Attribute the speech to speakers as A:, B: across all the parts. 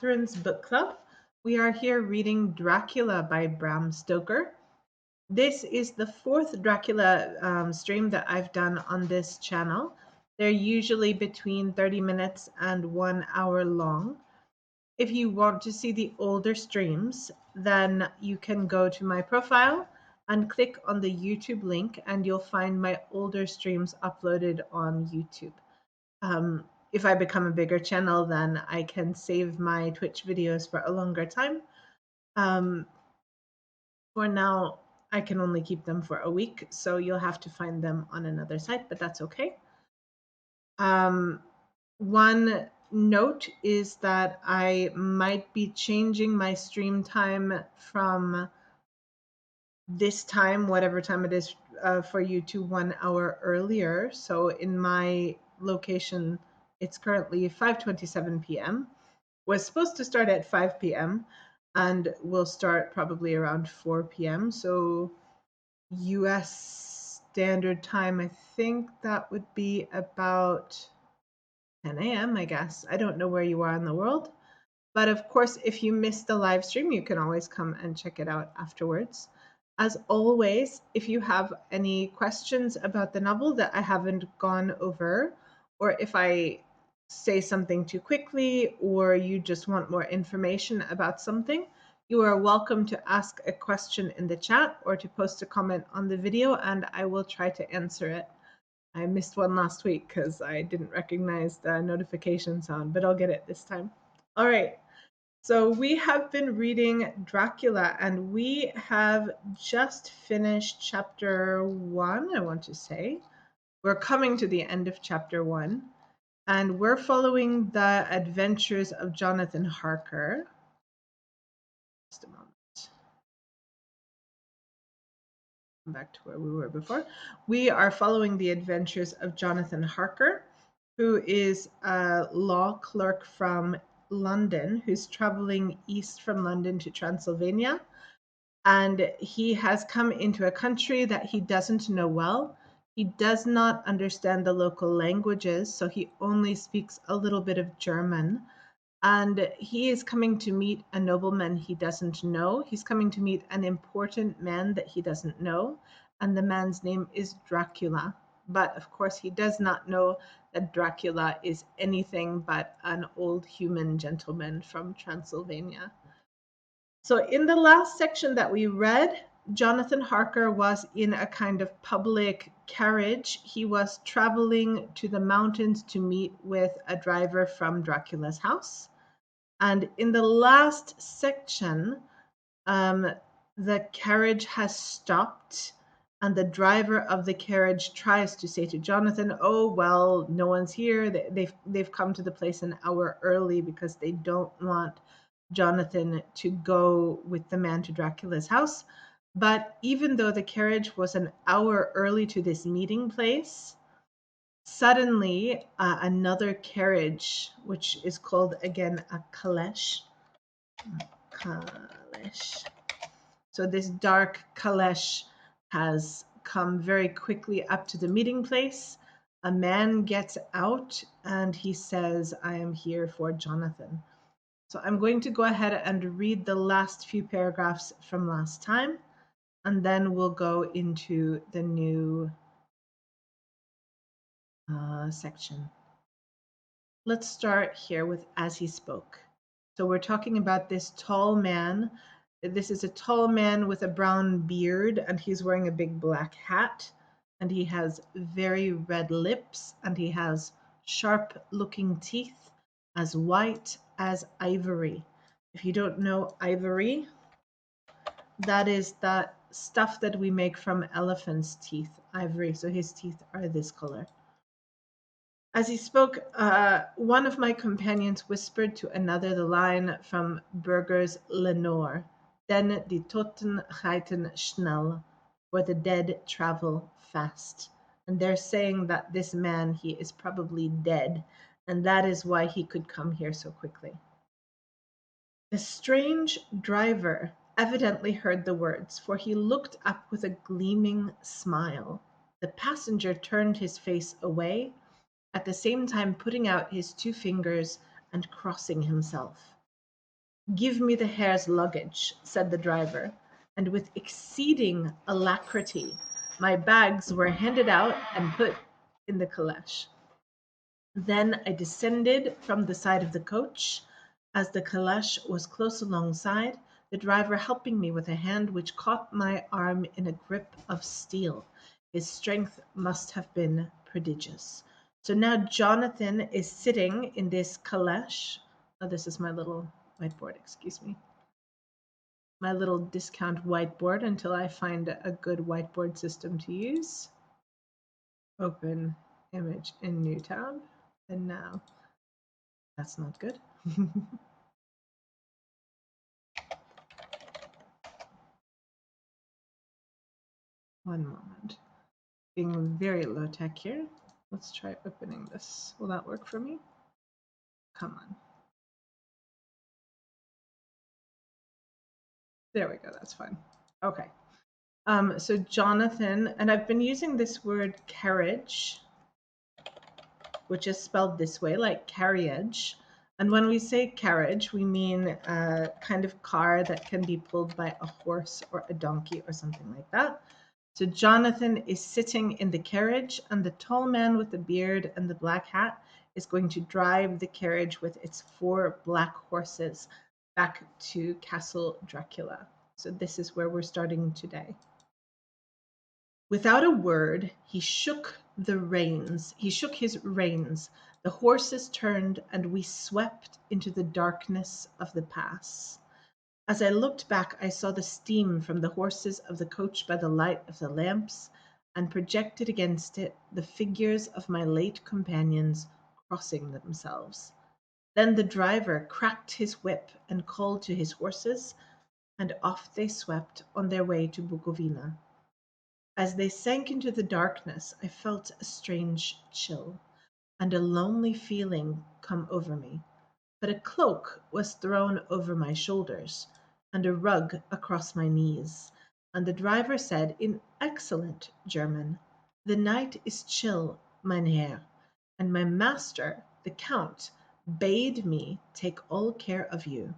A: Catherine's Book Club. We are here reading Dracula by Bram Stoker. This is the fourth Dracula stream that I've done on this channel. They're usually between 30 minutes and 1 hour long. If you want to see the older streams, then you can go to my profile and click on the YouTube link, and you'll find my older streams uploaded on YouTube. If I become a bigger channel, then I can save my Twitch videos for a longer time. For now, I can only keep them for a week, so you'll have to find them on another site, but that's okay. One note is that I might be changing my stream time from this time, whatever time it is for you, to 1 hour earlier. So in my location, it's currently 5:27 p.m. Was supposed to start at 5 p.m. and will start probably around 4 p.m. So US Standard Time, I think that would be about 10 a.m., I guess. I don't know where you are in the world. But of course, if you missed the live stream, you can always come and check it out afterwards. As always, if you have any questions about the novel that I haven't gone over, or if I say something too quickly, or you just want more information about something, you are welcome to ask a question in the chat or to post a comment on the video, and I will try to answer it. I missed one last week because I didn't recognize the notification sound, but I'll get it this time. All right. So we have been reading Dracula, and we have just finished chapter 1, I want to say. We're coming to the end of chapter 1, and we're following the adventures of Jonathan Harker. Just a moment. Come back to where we were before. We are following the adventures of Jonathan Harker, who is a law clerk from London who's traveling east from London to Transylvania. And he has come into a country that he doesn't know well. He does not understand the local languages, so he only speaks a little bit of German. And he is coming to meet a nobleman he doesn't know. He's coming to meet an important man that he doesn't know. And the man's name is Dracula. But of course, he does not know that Dracula is anything but an old human gentleman from Transylvania. So in the last section that we read, Jonathan Harker was in a kind of public carriage. He was traveling to the mountains to meet with a driver from Dracula's house. And in the last section, the carriage has stopped, and the driver of the carriage tries to say to Jonathan, "Oh, well, no one's here. They've come to the place an hour early because they don't want Jonathan to go with the man to Dracula's house." But even though the carriage was an hour early to this meeting place, suddenly another carriage, which is called again a caleche. So this dark caleche has come very quickly up to the meeting place. A man gets out and he says, "I am here for Jonathan." So I'm going to go ahead and read the last few paragraphs from last time, and then we'll go into the new section. Let's start here with "as he spoke." So we're talking about this tall man. This is a tall man with a brown beard, and he's wearing a big black hat, and he has very red lips, and he has sharp-looking teeth, as white as ivory. If you don't know ivory, that is that stuff that we make from elephants' teeth, ivory. So his teeth are this color. As he spoke, one of my companions whispered to another the line from Burger's Lenore, "Den die Toten reiten schnell," for the dead travel fast. And they're saying that this man, he is probably dead, and that is why he could come here so quickly. The strange driver evidently heard the words, for he looked up with a gleaming smile. The passenger turned his face away, at the same time putting out his two fingers and crossing himself. Give me the hare's luggage, said the driver, and with exceeding alacrity, my bags were handed out and put in the caleche. Then I descended from the side of the coach. As the caleche was close alongside, the driver helping me with a hand which caught my arm in a grip of steel. His strength must have been prodigious. So now Jonathan is sitting in this caleche. Oh, this is my little whiteboard, excuse me. My little discount whiteboard until I find a good whiteboard system to use. Open image in new tab. And now that's not good. One moment. Being very low tech here. Let's try opening this. Will that work for me? Come on. There we go. That's fine. Okay. So Jonathan, and I've been using this word carriage, which is spelled this way, like carriage. And when we say carriage, we mean a kind of car that can be pulled by a horse or a donkey or something like that. So Jonathan is sitting in the carriage, and the tall man with the beard and the black hat is going to drive the carriage with its 4 black horses back to Castle Dracula. So this is where we're starting today. Without a word, he shook the reins. He shook his reins. The horses turned, and we swept into the darkness of the pass. As I looked back, I saw the steam from the horses of the coach by the light of the lamps, and projected against it the figures of my late companions crossing themselves. Then the driver cracked his whip and called to his horses, and off they swept on their way to Bukovina. As they sank into the darkness, I felt a strange chill, and a lonely feeling come over me. But a cloak was thrown over my shoulders, and a rug across my knees, and the driver said in excellent German, "The night is chill, mein Herr, and my master, the Count, bade me take all care of you.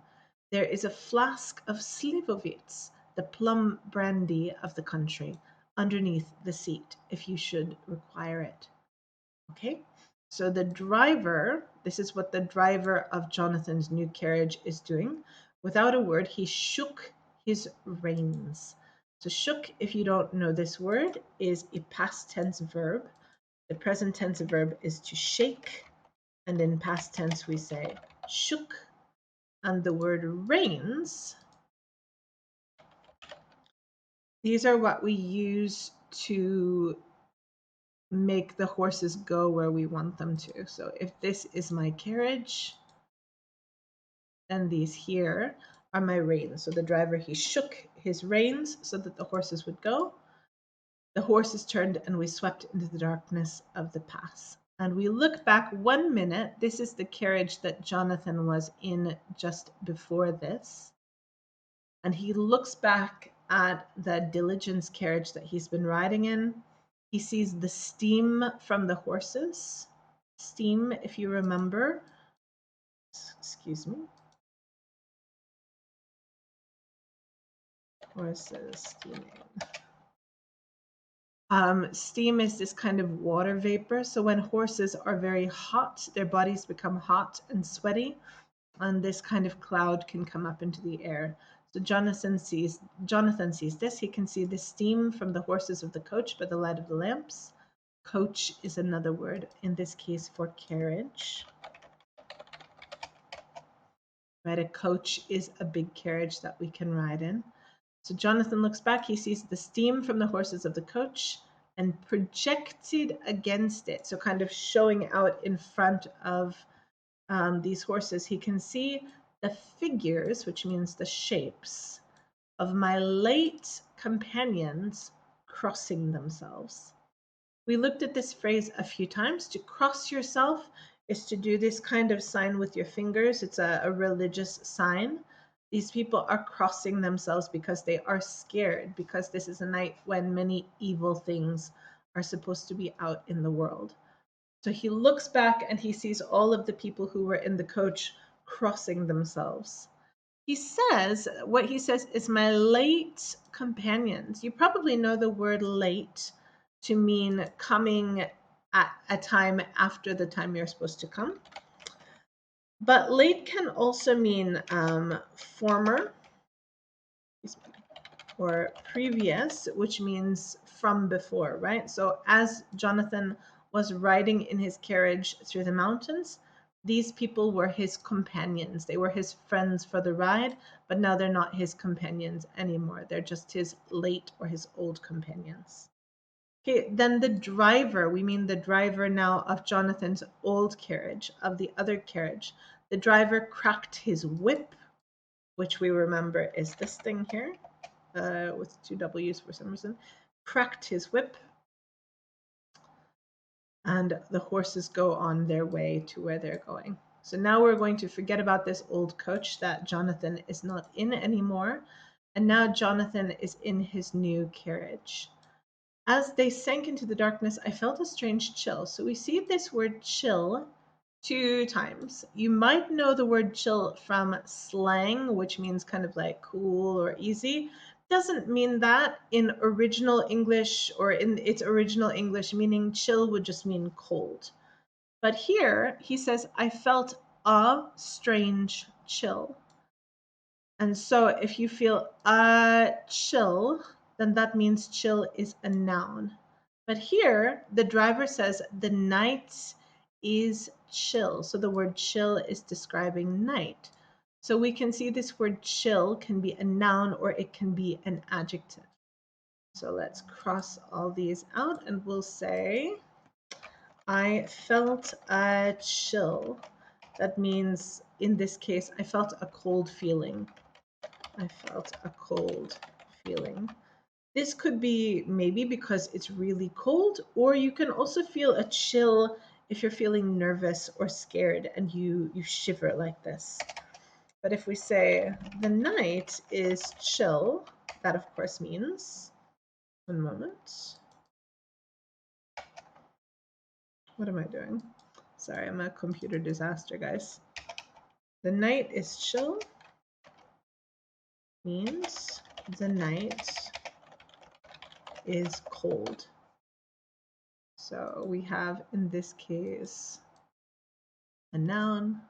A: There is a flask of Slivovitz, the plum brandy of the country, underneath the seat, if you should require it." Okay, so the driver, this is what the driver of Jonathan's new carriage is doing. Without a word, he shook his reins. So shook, if you don't know this word, is a past tense verb. The present tense verb is to shake, and in past tense we say shook. And the word reins, these are what we use to make the horses go where we want them to. So if this is my carriage, then these here are my reins. So the driver, he shook his reins so that the horses would go. The horses turned, and we swept into the darkness of the pass. And we look back 1 minute. This is the carriage that Jonathan was in just before this. And he looks back at the diligence carriage that he's been riding in. He sees the steam from the horses. Steam, if you remember, excuse me, horses steaming. Steam is this kind of water vapor. So when horses are very hot, their bodies become hot and sweaty, and this kind of cloud can come up into the air. So Jonathan sees this. He can see the steam from the horses of the coach by the light of the lamps. Coach is another word, in this case for carriage. Right, a coach is a big carriage that we can ride in. So Jonathan looks back, he sees the steam from the horses of the coach, and projected against it, so kind of showing out in front of these horses, he can see the figures, which means the shapes, of my late companions crossing themselves. We looked at this phrase a few times. To cross yourself is to do this kind of sign with your fingers. It's a religious sign. These people are crossing themselves because they are scared, because this is a night when many evil things are supposed to be out in the world. So he looks back and he sees all of the people who were in the coach crossing themselves. He says, what he says is my late companions. You probably know the word late to mean coming at a time after the time you're supposed to come. But late can also mean former or previous, which means from before, right? So as Jonathan was riding in his carriage through the mountains, these people were his companions. They were his friends for the ride, but now they're not his companions anymore. They're just his late or his old companions. Okay, then the driver, we mean the driver now of Jonathan's old carriage, of the other carriage. The driver cracked his whip, which we remember is this thing here, with two W's for some reason, cracked his whip, and the horses go on their way to where they're going. So now we're going to forget about this old coach that Jonathan is not in anymore, and now Jonathan is in his new carriage. As they sank into the darkness, I felt a strange chill. So we see this word chill 2 times. You might know the word chill from slang, which means kind of like cool or easy. Doesn't mean that in original English, or in its original English meaning, chill would just mean cold. But here he says, I felt a strange chill. And so if you feel a chill, then that means chill is a noun. But here the driver says the night is chill. So the word chill is describing night. So we can see this word chill can be a noun or it can be an adjective. So let's cross all these out and we'll say, I felt a chill. That means in this case, I felt a cold feeling. I felt a cold feeling. This could be maybe because it's really cold, or you can also feel a chill if you're feeling nervous or scared and you shiver like this. But if we say the night is chill, that of course means, one moment. What am I doing? Sorry, I'm a computer disaster, guys. The night is chill means the night is cold. So we have, in this case, a noun,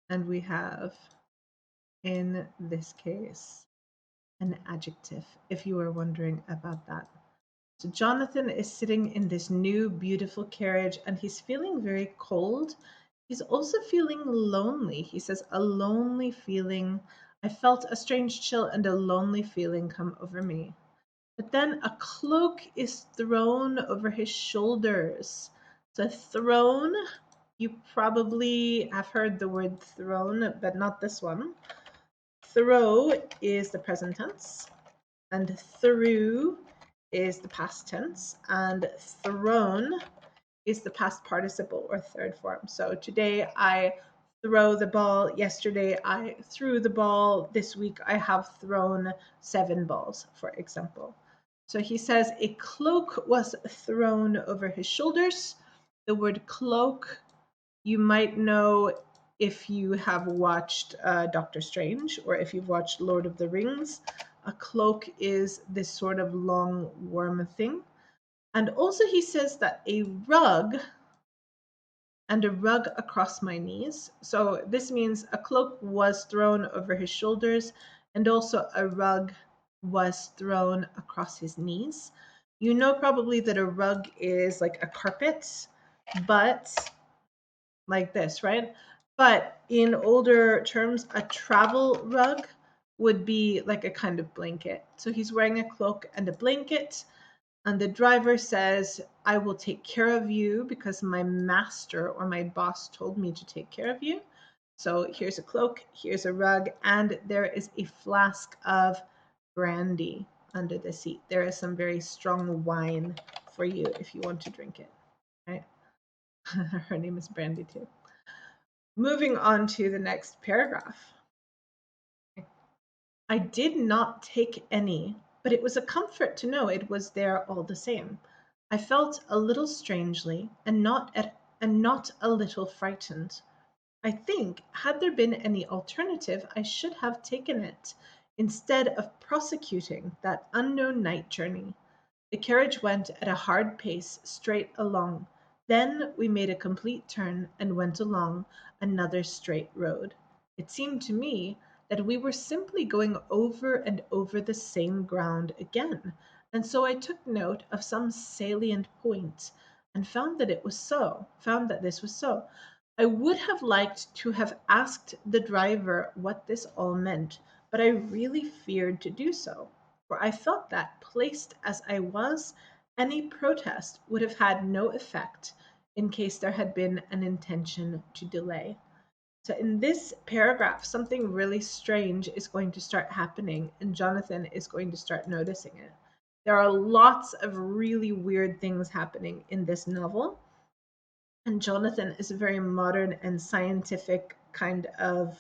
A: and we have, in this case, an adjective, if you were wondering about that. So Jonathan is sitting in this new, beautiful carriage, and he's feeling very cold. He's also feeling lonely. He says, a lonely feeling. I felt a strange chill and a lonely feeling come over me. But then a cloak is thrown over his shoulders. So thrown, you probably have heard the word thrown, but not this one. Throw is the present tense, and threw is the past tense, and thrown is the past participle or third form. So today I throw the ball. Yesterday I threw the ball. This week I have thrown 7 balls, for example. So he says a cloak was thrown over his shoulders. The word cloak, you might know if you have watched Doctor Strange or if you've watched Lord of the Rings. A cloak is this sort of long, warm thing. And also he says that a rug and a rug across my knees. So this means a cloak was thrown over his shoulders and also a rug was thrown across his knees. You know probably that a rug is like a carpet, but like this, right? But in older terms, a travel rug would be like a kind of blanket. So he's wearing a cloak and a blanket. And the driver says, I will take care of you because my master or my boss told me to take care of you. So here's a cloak, here's a rug, and there is a flask of brandy under the seat. There is some very strong wine for you if you want to drink it, right? Her name is Brandy too. Moving on to the next paragraph. I did not take any, but it was a comfort to know it was there all the same. I felt a little strangely and not a little frightened. I think, had there been any alternative, I should have taken it, instead of prosecuting that unknown night journey. The carriage went at a hard pace straight along. Then we made a complete turn and went along another straight road. It seemed to me that we were simply going over and over the same ground again, and so I took note of some salient points and found that this was so. I would have liked to have asked the driver what this all meant, but I really feared to do so, for I felt that, placed as I was, any protest would have had no effect in case there had been an intention to delay. So, in this paragraph, something really strange is going to start happening, and Jonathan is going to start noticing it. There are lots of really weird things happening in this novel, and Jonathan is a very modern and scientific kind of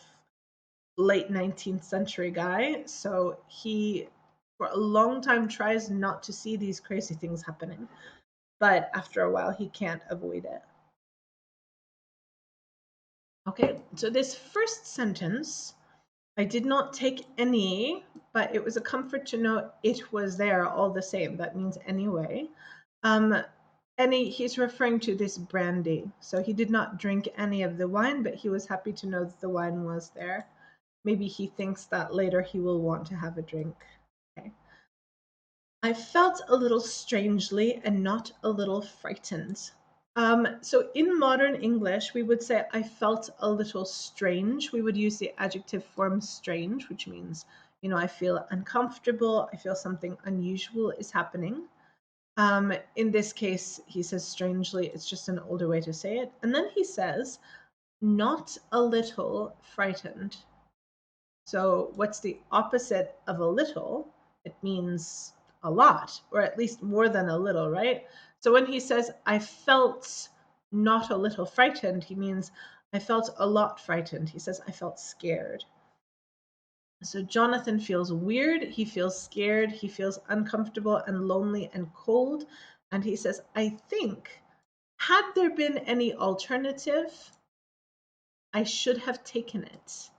A: late 19th century guy. So he, for a long time, tries not to see these crazy things happening. But after a while, he can't avoid it. Okay, so this first sentence, I did not take any, but it was a comfort to know it was there all the same. That means anyway. Um, he's referring to this brandy. So he did not drink any of the wine, but he was happy to know that the wine was there. Maybe he thinks that later he will want to have a drink. Okay. I felt a little strangely and not a little frightened. So in modern English, we would say I felt a little strange. We would use the adjective form strange, which means, I feel uncomfortable. I feel something unusual is happening. In this case, he says strangely. It's just an older way to say it. And then he says, not a little frightened. So, what's the opposite of a little? It means a lot, or at least more than a little, right? So, when he says, I felt not a little frightened, he means I felt a lot frightened. He says, I felt scared. So, Jonathan feels weird, he feels scared, he feels uncomfortable and lonely and cold. And he says, I think, had there been any alternative, I should have taken it,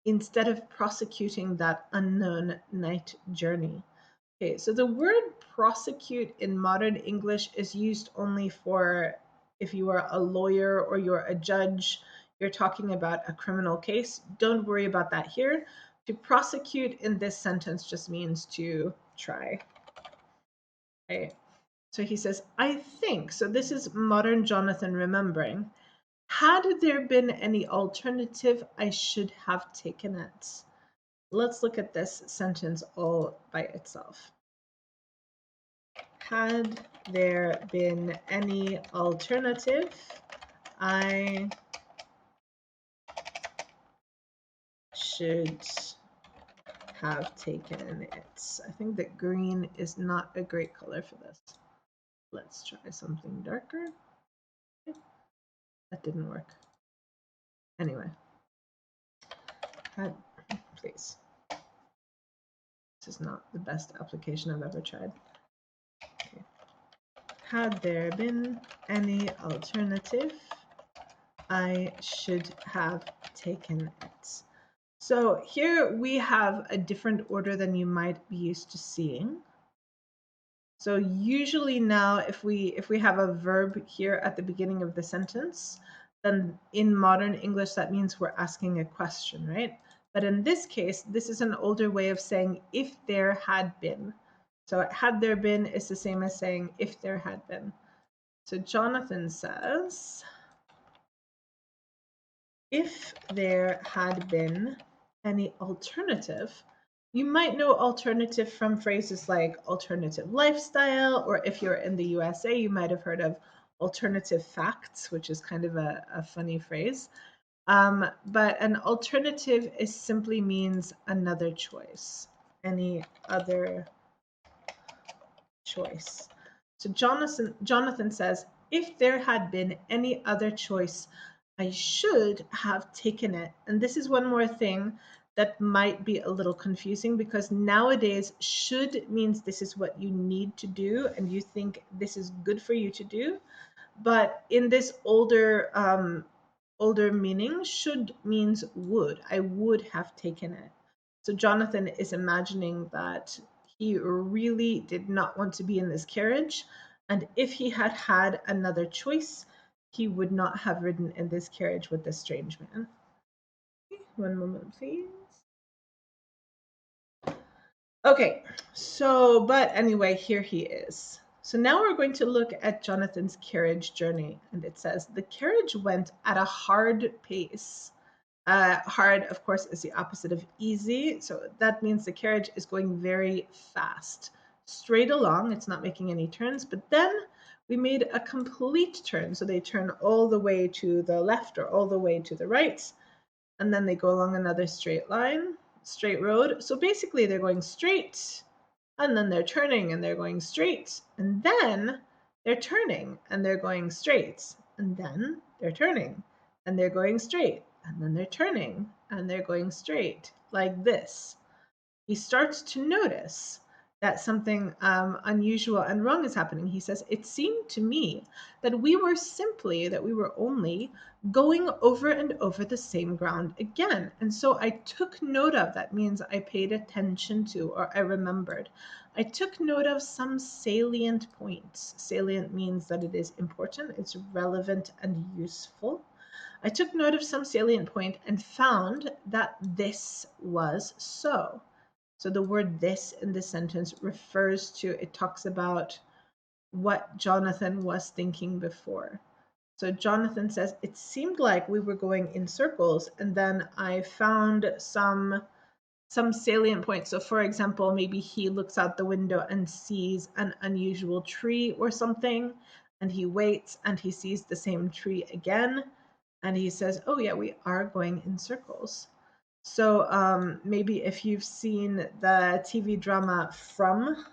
A: instead of prosecuting that unknown night journey. Okay, so the word prosecute in modern English is used only for if you are a lawyer or you're a judge, you're talking about a criminal case. Don't worry about that here. To prosecute in this sentence just means to try. Okay, so he says, I think, so this is modern Jonathan remembering. Had there been any alternative, I should have taken it. Let's look at this sentence all by itself. Had there been any alternative, I should have taken it. I think that green is not a great color for this. Let's try something darker. That didn't work. Anyway, please. This is not the best application I've ever tried. Okay. Had there been any alternative, I should have taken it. So here we have a different order than you might be used to seeing. So usually now if we have a verb here at the beginning of the sentence, then in modern English that means we're asking a question, right? But in this case, this is an older way of saying if there had been. So had there been is the same as saying if there had been. So Jonathan says, if there had been any alternative, you might know alternative from phrases like alternative lifestyle, or if you're in the USA, you might have heard of alternative facts, which is kind of a funny phrase. But an alternative is simply means another choice, any other choice. So Jonathan says, if there had been any other choice, I should have taken it. And this is one more thing that might be a little confusing, because nowadays should means this is what you need to do and you think this is good for you to do. But in this older older meaning. Should means would. I would have taken it. So Jonathan is imagining that he really did not want to be in this carriage. And if he had had another choice, he would not have ridden in this carriage with this strange man. One moment, please. Okay, so, but anyway, here he is. So now we're going to look at Jonathan's carriage journey. And it says, the carriage went at a hard pace. Hard, of course, is the opposite of easy. So that means the carriage is going very fast. Straight along, it's not making any turns. But then we made a complete turn. So they turn all the way to the left or all the way to the right. And then they go along another straight line, straight road. So basically they're going straight, and then they're turning and they're going straight, and then they're turning and they're going straight, and then they're turning and they're going straight, and then they're turning and they're going straight, like this. He starts to notice that something unusual and wrong is happening. He says, it seemed to me that we were only going over and over the same ground again. And so I took note of, that means I paid attention to, or I remembered. I took note of some salient points. Salient means that it is important, it's relevant and useful. I took note of some salient point and found that this was so. So the word this in this sentence refers to, it talks about what Jonathan was thinking before. So Jonathan says, it seemed like we were going in circles, and then I found some salient points. So for example, maybe he looks out the window and sees an unusual tree or something, and he waits and he sees the same tree again, and he says, oh yeah, we are going in circles. So maybe if you've seen the TV drama From,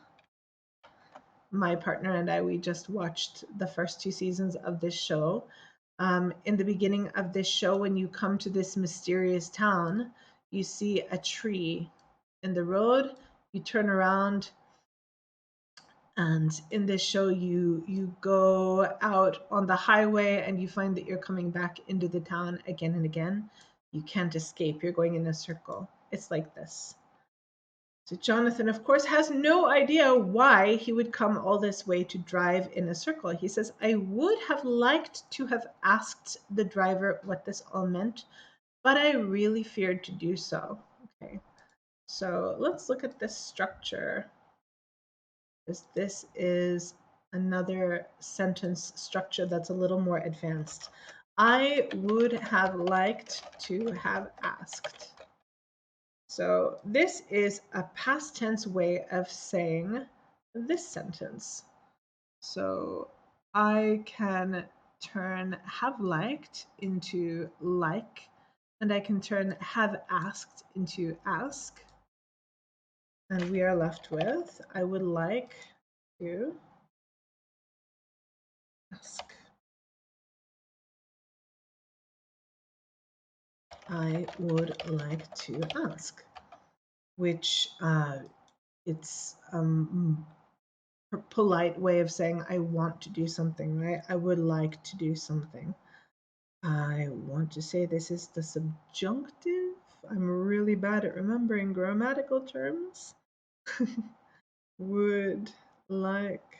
A: my partner and I, we just watched the first 2 seasons of this show. In the beginning of this show, when you come to this mysterious town, you see a tree in the road, you turn around, and in this show, you go out on the highway and you find that you're coming back into the town again and again. You can't escape. You're going in a circle. It's like this. So Jonathan, of course, has no idea why he would come all this way to drive in a circle. He says, I would have liked to have asked the driver what this all meant, but I really feared to do so. Okay, so let's look at this structure. This is another sentence structure that's a little more advanced. I would have liked to have asked. So this is a past tense way of saying this sentence. So I can turn have liked into like, and I can turn have asked into ask. And we are left with, I would like to ask. I would like to ask, which it's a polite way of saying I want to do something, right? I would like to do something. I want to say this is the subjunctive. I'm really bad at remembering grammatical terms. Would like.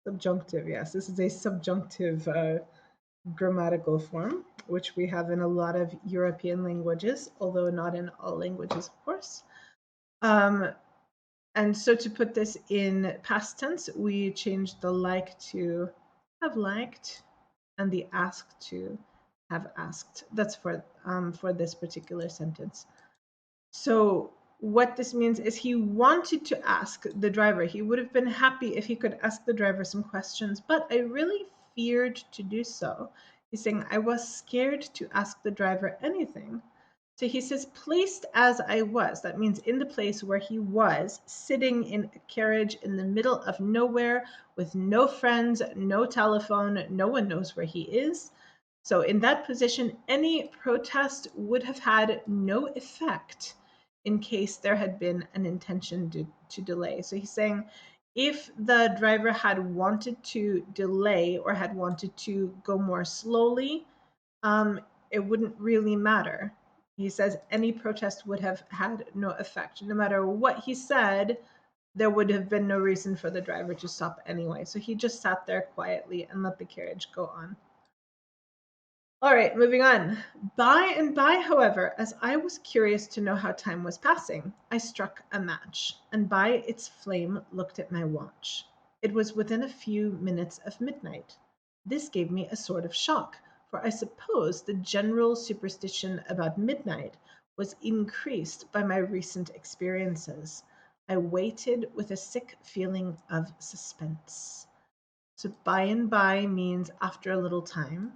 A: Subjunctive, yes. This is a subjunctive grammatical form, which we have in a lot of European languages, although not in all languages, of course. And so to put this in past tense, we changed the like to have liked and the ask to have asked. That's for this particular sentence. So what this means is he wanted to ask the driver. He would have been happy if he could ask the driver some questions, but I really feared to do so. He's saying, I was scared to ask the driver anything. So he says, placed as I was, that means in the place where he was, sitting in a carriage in the middle of nowhere with no friends, no telephone, no one knows where he is. So in that position, any protest would have had no effect in case there had been an intention to delay. So he's saying, If the driver had wanted to delay or had wanted to go more slowly, it wouldn't really matter. He says any protest would have had no effect. No matter what he said, there would have been no reason for the driver to stop anyway. So he just sat there quietly and let the carriage go on. All right, moving on. By and by, however, as I was curious to know how time was passing, I struck a match, and by its flame looked at my watch. It was within a few minutes of midnight. This gave me a sort of shock, for I suppose the general superstition about midnight was increased by my recent experiences. I waited with a sick feeling of suspense. So by and by means after a little time.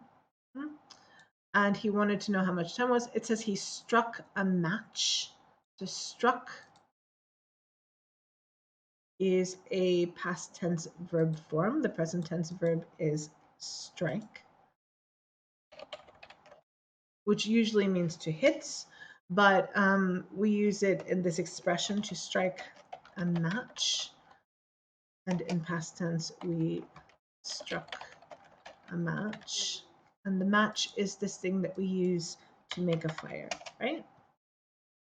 A: And he wanted to know how much time was. It says he struck a match. So struck is a past tense verb form. The present tense verb is strike, which usually means to hit, but we use it in this expression to strike a match. And in past tense, we struck a match. And the match is this thing that we use to make a fire, right?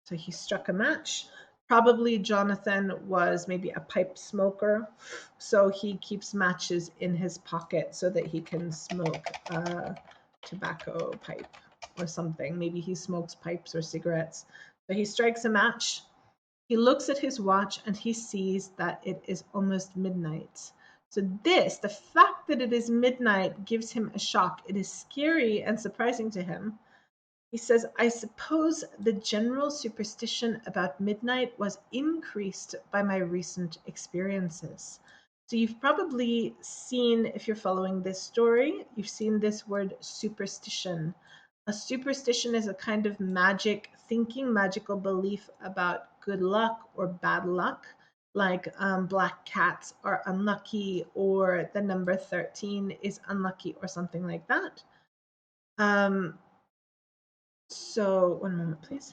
A: So he struck a match. Probably Jonathan was maybe a pipe smoker, so he keeps matches in his pocket so that he can smoke a tobacco pipe or something. Maybe he smokes pipes or cigarettes. So he strikes a match. He looks at his watch and he sees that it is almost midnight. So the fact that it is midnight gives him a shock. It is scary and surprising to him. He says, I suppose the general superstition about midnight was increased by my recent experiences. So you've probably seen, if you're following this story, you've seen this word superstition. A superstition is a kind of magical belief about good luck or bad luck, like black cats are unlucky or the number 13 is unlucky or something like that. So one moment, please.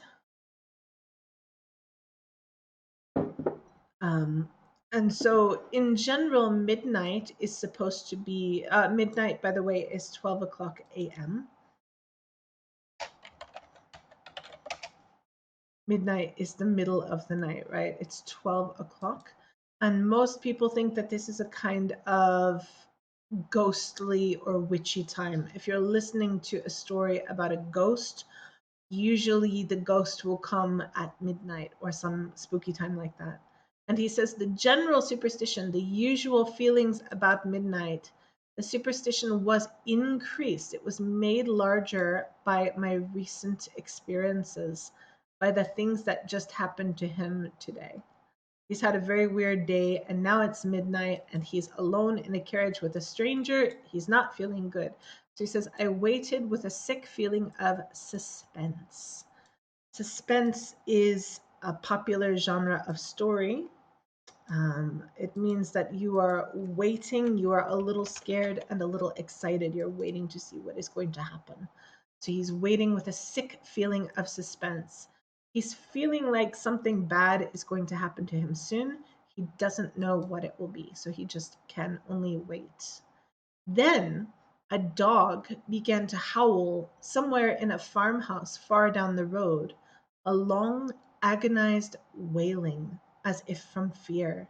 A: And so in general, midnight is supposed to be, midnight, by the way, is 12 o'clock a.m. Midnight is the middle of the night, right? It's 12 o'clock. And most people think that this is a kind of ghostly or witchy time. If you're listening to a story about a ghost, usually the ghost will come at midnight or some spooky time like that. And he says the general superstition, the usual feelings about midnight, the superstition was increased. It was made larger by my recent experiences, by the things that just happened to him today. He's had a very weird day, and now it's midnight, and he's alone in a carriage with a stranger. He's not feeling good. So he says, I waited with a sick feeling of suspense. Suspense is a popular genre of story. It means that you are waiting, you are a little scared and a little excited. You're waiting to see what is going to happen. So he's waiting with a sick feeling of suspense. He's feeling like something bad is going to happen to him soon. He doesn't know what it will be, so he just can only wait. Then a dog began to howl somewhere in a farmhouse far down the road, a long, agonized wailing, as if from fear.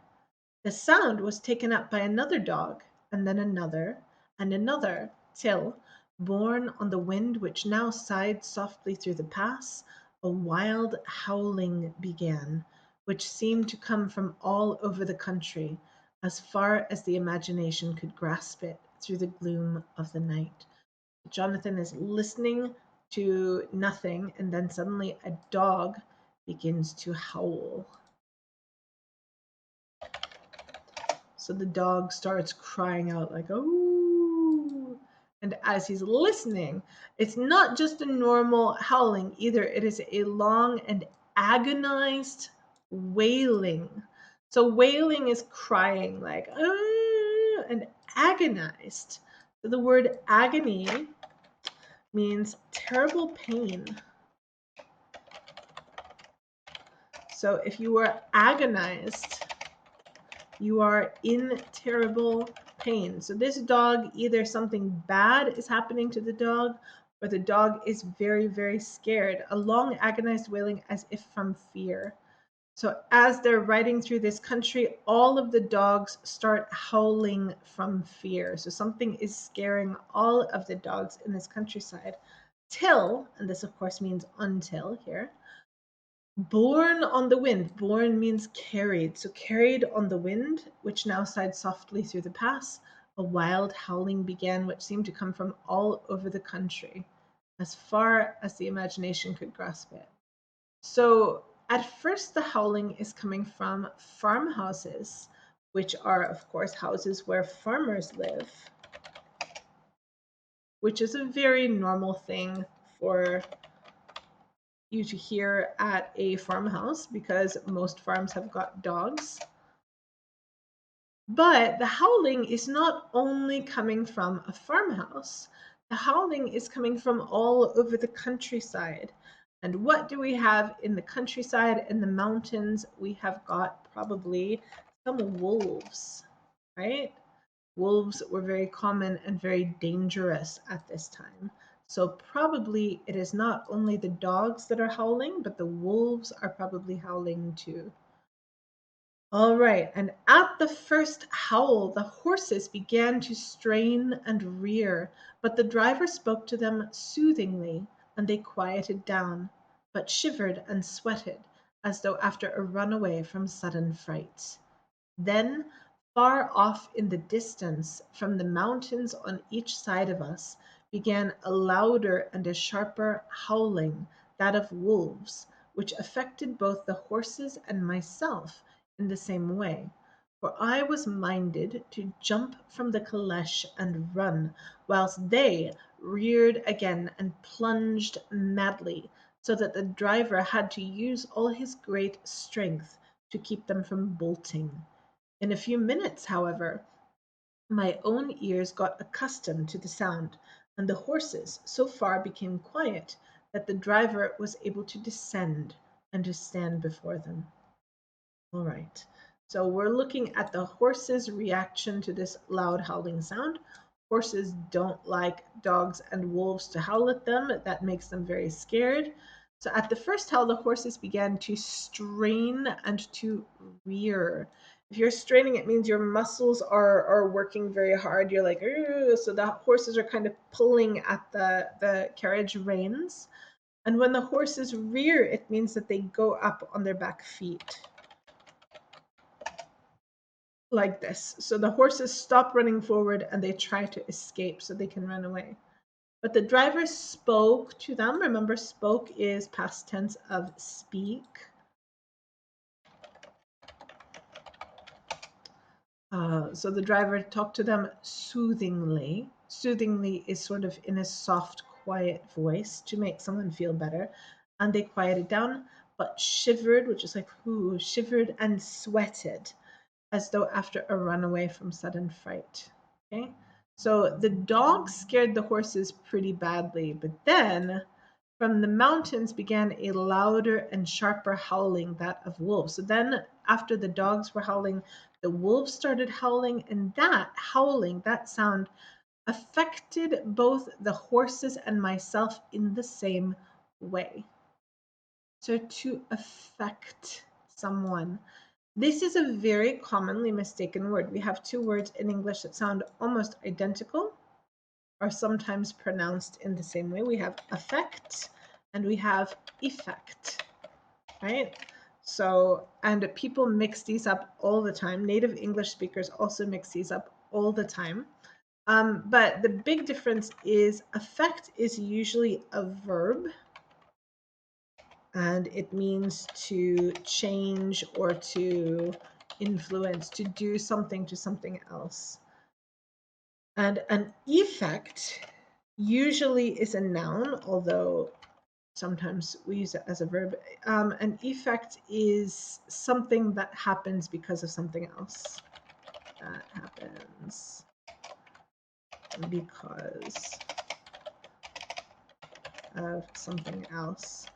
A: The sound was taken up by another dog, and then another, and another, till, borne on the wind which now sighed softly through the pass, a wild howling began, which seemed to come from all over the country, as far as the imagination could grasp it through the gloom of the night. Jonathan is listening to nothing, and then suddenly a dog begins to howl. So the dog starts crying out like, oh. And as he's listening, it's not just a normal howling either. It is a long and agonized wailing. So wailing is crying like, ah, and agonized. So the word agony means terrible pain. So if you were agonized, You are in terrible pain. So this dog, either something bad is happening to the dog, or the dog is very, very scared. A long agonized wailing as if from fear. So as they're riding through this country, all of the dogs start howling from fear. So something is scaring all of the dogs in this countryside. Till, and this of course means until here, borne on the wind. Borne means carried. So carried on the wind, which now sighed softly through the pass, a wild howling began, which seemed to come from all over the country, as far as the imagination could grasp it. So at first, the howling is coming from farmhouses, which are, of course, houses where farmers live, which is a very normal thing for you to hear at a farmhouse because most farms have got dogs. But the howling is not only coming from a farmhouse, the howling is coming from all over the countryside. And what do we have in the countryside, in the mountains? We have got probably some wolves, right? Wolves were very common and very dangerous at this time. So probably it is not only the dogs that are howling, but the wolves are probably howling too. All right, and at the first howl, the horses began to strain and rear, but the driver spoke to them soothingly, and they quieted down, but shivered and sweated, as though after a runaway from sudden fright. Then, far off in the distance, from the mountains on each side of us, began a louder and a sharper howling, that of wolves, which affected both the horses and myself in the same way, for I was minded to jump from the caleche and run, whilst they reared again and plunged madly, so that the driver had to use all his great strength to keep them from bolting. In a few minutes, however, my own ears got accustomed to the sound, and the horses so far became quiet that the driver was able to descend and to stand before them. All right. So we're looking at the horse's reaction to this loud howling sound. Horses don't like dogs and wolves to howl at them. That makes them very scared. So at the first howl, the horses began to strain and to rear. If you're straining, it means your muscles are working very hard. You're like, "Ugh." So the horses are kind of pulling at the carriage reins. And when the horses rear, it means that they go up on their back feet like this. So the horses stop running forward and they try to escape so they can run away. But the driver spoke to them. Remember, spoke is past tense of speak. So the driver talked to them soothingly. Soothingly is sort of in a soft, quiet voice to make someone feel better. And they quieted down, but shivered, which is like, ooh, shivered and sweated as though after a runaway from sudden fright. Okay, so the dogs scared the horses pretty badly, but then from the mountains began a louder and sharper howling, that of wolves. So then, after the dogs were howling, the wolves started howling, and that howling, that sound, affected both the horses and myself in the same way. So, to affect someone, this is a very commonly mistaken word. We have two words in English that sound almost identical, are sometimes pronounced in the same way. We have affect and we have effect, right? So, and people mix these up all the time. Native English speakers also mix these up all the time. But the big difference is affect is usually a verb, and it means to change or to influence, to do something to something else. And an effect usually is a noun, although sometimes we use it as a verb. An effect is something that happens because of something else. That happens because of something else.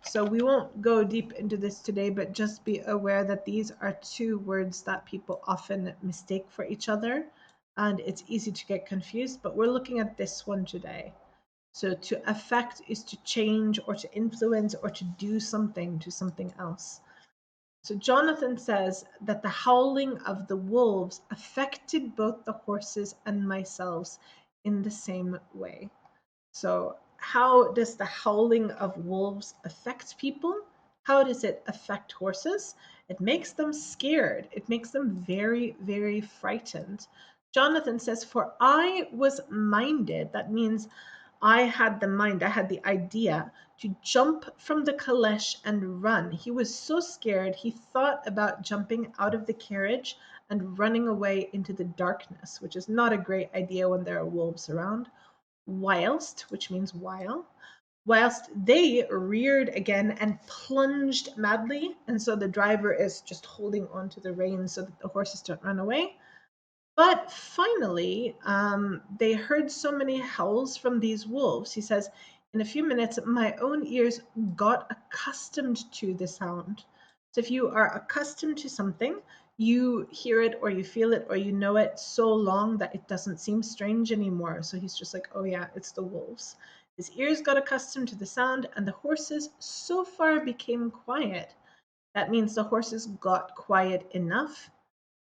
A: So we won't go deep into this today, but just be aware that these are two words that people often mistake for each other, and it's easy to get confused, but we're looking at this one today. So to affect is to change or to influence or to do something to something else. So Jonathan says that the howling of the wolves affected both the horses and myself in the same way. So, how does the howling of wolves affect people? How does it affect horses? It makes them scared. It makes them very, very frightened. Jonathan says, "For I was minded," that means I had the mind, I had the idea to jump from the caleche and run. He was so scared, he thought about jumping out of the carriage and running away into the darkness, which is not a great idea when there are wolves around. Whilst, which means whilst they reared again and plunged madly. And so the driver is just holding on to the reins so that the horses don't run away. But finally, they heard so many howls from these wolves. He says, in a few minutes, my own ears got accustomed to the sound. So if you are accustomed to something, you hear it or you feel it or you know it so long that it doesn't seem strange anymore. So he's just like, oh yeah, it's the wolves. His ears got accustomed to the sound, and the horses so far became quiet. That means the horses got quiet enough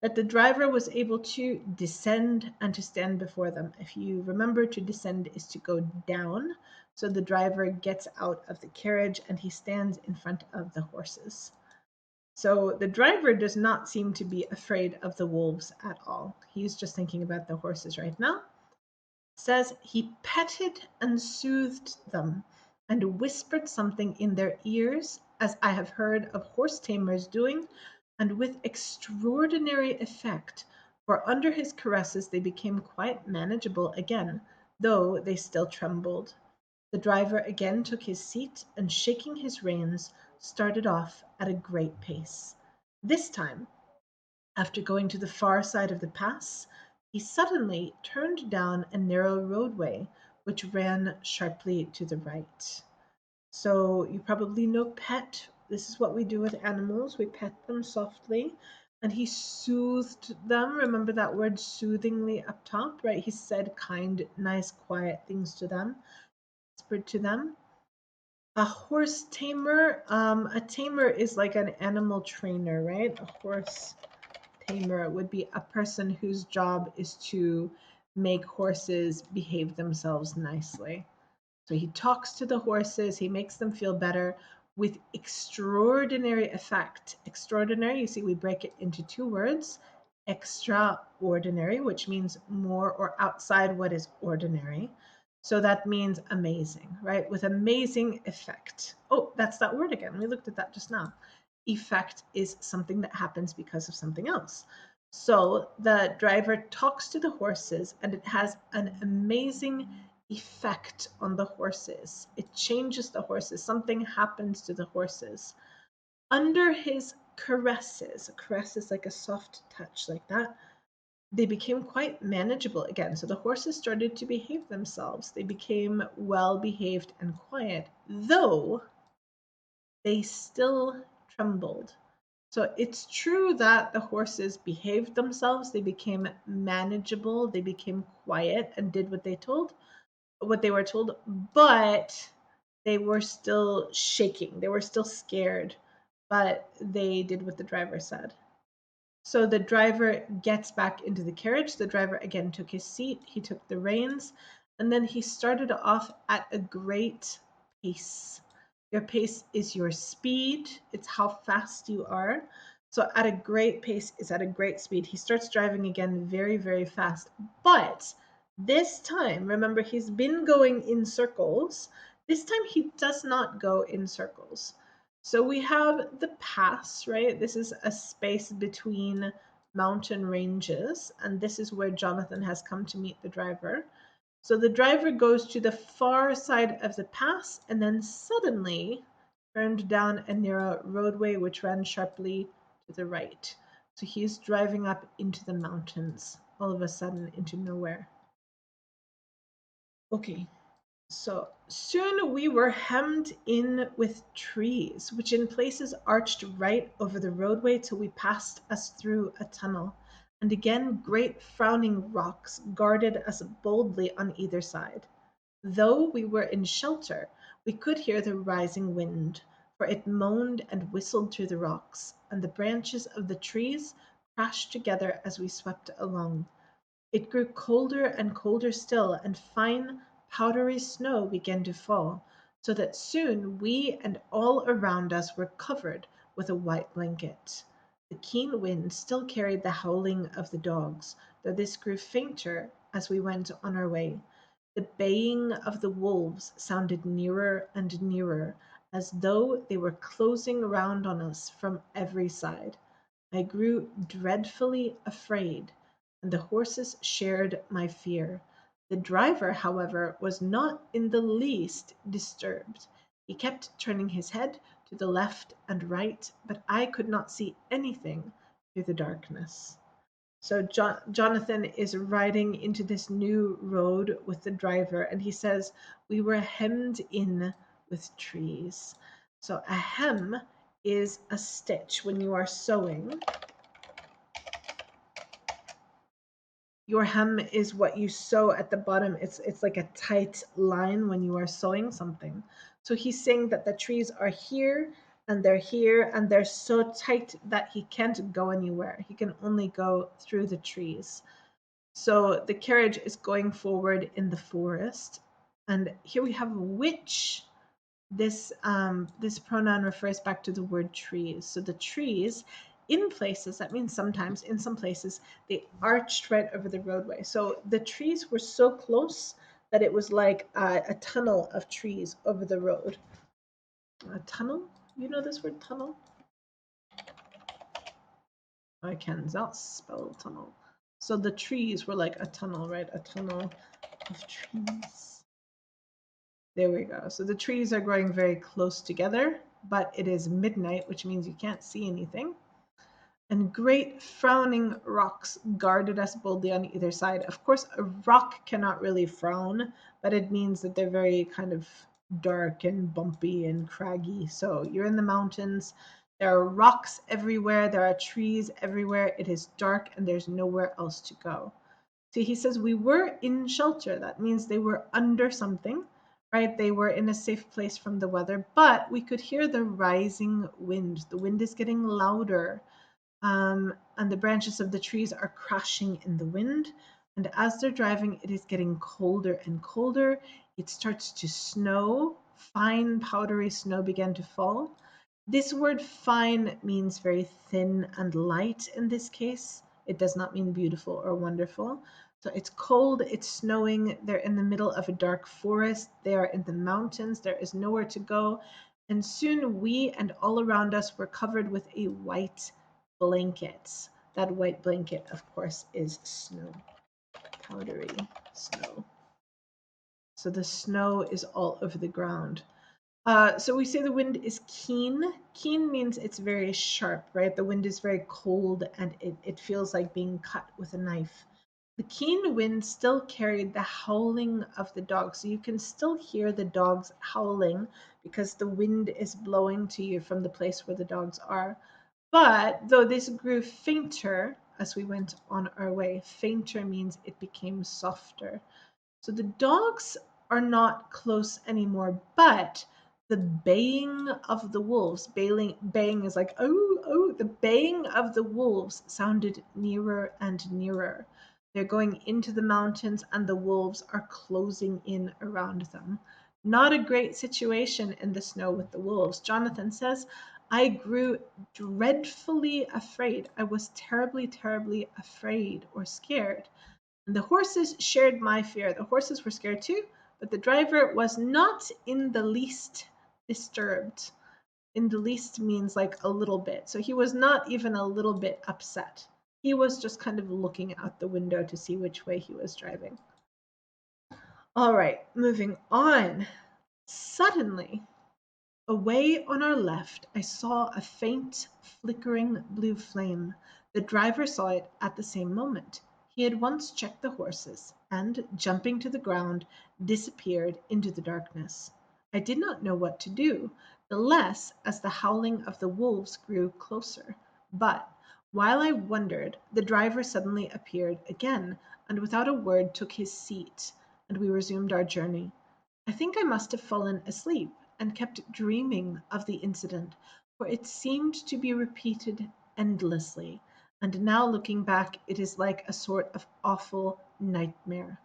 A: that the driver was able to descend and to stand before them. If you remember, to descend is to go down. So the driver gets out of the carriage and he stands in front of the horses. So the driver does not seem to be afraid of the wolves at all. He's just thinking about the horses right now. Says he petted and soothed them and whispered something in their ears, as I have heard of horse tamers doing, and with extraordinary effect, for under his caresses they became quite manageable again, though they still trembled. The driver again took his seat, and shaking his reins, started off at a great pace. This time, after going to the far side of the pass, he suddenly turned down a narrow roadway which ran sharply to the right. So you probably know pet. This is what we do with animals. We pet them softly. And he soothed them. Remember that word soothingly up top, right? He said kind, nice, quiet things to them, whispered to them. A horse tamer, a tamer is like an animal trainer, right? A horse tamer would be a person whose job is to make horses behave themselves nicely. So he talks to the horses, he makes them feel better with extraordinary effect. Extraordinary, you see, we break it into two words. Extraordinary, which means more or outside what is ordinary. So that means amazing, right? With amazing effect. Oh, that's that word again. We looked at that just now. Effect is something that happens because of something else. So the driver talks to the horses and it has an amazing effect on the horses. It changes the horses. Something happens to the horses. Under his caresses, a caress is like a soft touch like that, they became quite manageable again. So the horses started to behave themselves. They became well behaved and quiet, though they still trembled. So it's true that the horses behaved themselves, they became manageable, they became quiet and did what they were told, but they were still shaking. They were still scared, but they did what the driver said. So the driver gets back into the carriage. The driver again took his seat, he took the reins, and then he started off at a great pace. Your pace is your speed, it's how fast you are. So at a great pace is at a great speed. He starts driving again very, very fast. But this time, remember, he's been going in circles. This time he does not go in circles. So we have the pass, right? This is a space between mountain ranges, and this is where Jonathan has come to meet the driver. So the driver goes to the far side of the pass and then suddenly turned down a narrow roadway which ran sharply to the right. So he's driving up into the mountains, all of a sudden into nowhere. Okay, So soon we were hemmed in with trees, which in places arched right over the roadway till we passed us through a tunnel. And again, great frowning rocks guarded us boldly on either side. Though we were in shelter, we could hear the rising wind, for it moaned and whistled through the rocks, and the branches of the trees crashed together as we swept along. It grew colder and colder still, and fine powdery snow began to fall, so that soon we and all around us were covered with a white blanket. The keen wind still carried the howling of the dogs, though this grew fainter as we went on our way. The baying of the wolves sounded nearer and nearer, as though they were closing round on us from every side. I grew dreadfully afraid, and the horses shared my fear. The driver, however, was not in the least disturbed. He kept turning his head to the left and right, but I could not see anything through the darkness. So Jonathan is riding into this new road with the driver, and he says, "We were hemmed in with trees." So a hem is a stitch when you are sewing. Your hem is what you sew at the bottom. It's like a tight line when you are sewing something. So he's saying that the trees are here and they're so tight that he can't go anywhere. He can only go through the trees. So the carriage is going forward in the forest. And here we have which. This pronoun refers back to the word trees. So the trees, in places, that means sometimes, in some places, they arched right over the roadway. So the trees were so close that it was like a tunnel of trees over the road. A tunnel? You know this word tunnel? I cannot spell tunnel. So the trees were like a tunnel, right? A tunnel of trees. There we go. So the trees are growing very close together, but it is midnight, which means you can't see anything. And great frowning rocks guarded us boldly on either side. Of course, a rock cannot really frown, but it means that they're very kind of dark and bumpy and craggy. So you're in the mountains. There are rocks everywhere. There are trees everywhere. It is dark and there's nowhere else to go. See, he says we were in shelter. That means they were under something, right? They were in a safe place from the weather, but we could hear the rising wind. The wind is getting louder, and the branches of the trees are crashing in the wind. And as they're driving, it is getting colder and colder. It starts to snow. Fine, powdery snow began to fall. This word fine means very thin and light in this case. It does not mean beautiful or wonderful. So it's cold, it's snowing, they're in the middle of a dark forest, they are in the mountains, there is nowhere to go. And soon we and all around us were covered with a white blanket. That white blanket, of course, is snow, powdery snow. So the snow is all over the ground. So we say the wind is keen. Keen means it's very sharp, right? The wind is very cold and it feels like being cut with a knife. The keen wind still carried the howling of the dogs. So you can still hear the dogs howling because the wind is blowing to you from the place where the dogs are. But though this grew fainter as we went on our way, fainter means it became softer. So the dogs are not close anymore, but the baying of the wolves, baying is like, oh, oh, the baying of the wolves sounded nearer and nearer. They're going into the mountains and the wolves are closing in around them. Not a great situation in the snow with the wolves. Jonathan says, I grew dreadfully afraid. I was terribly, terribly afraid or scared. And the horses shared my fear. The horses were scared too, but the driver was not in the least disturbed. In the least means like a little bit. So he was not even a little bit upset. He was just kind of looking out the window to see which way he was driving. All right, moving on. Suddenly, away on our left, I saw a faint, flickering blue flame. The driver saw it at the same moment. He had once checked the horses, and, jumping to the ground, disappeared into the darkness. I did not know what to do, the less as the howling of the wolves grew closer. But while I wondered, the driver suddenly appeared again, and without a word took his seat, and we resumed our journey. I think I must have fallen asleep and kept dreaming of the incident, for it seemed to be repeated endlessly, and now looking back, it is like a sort of awful nightmare.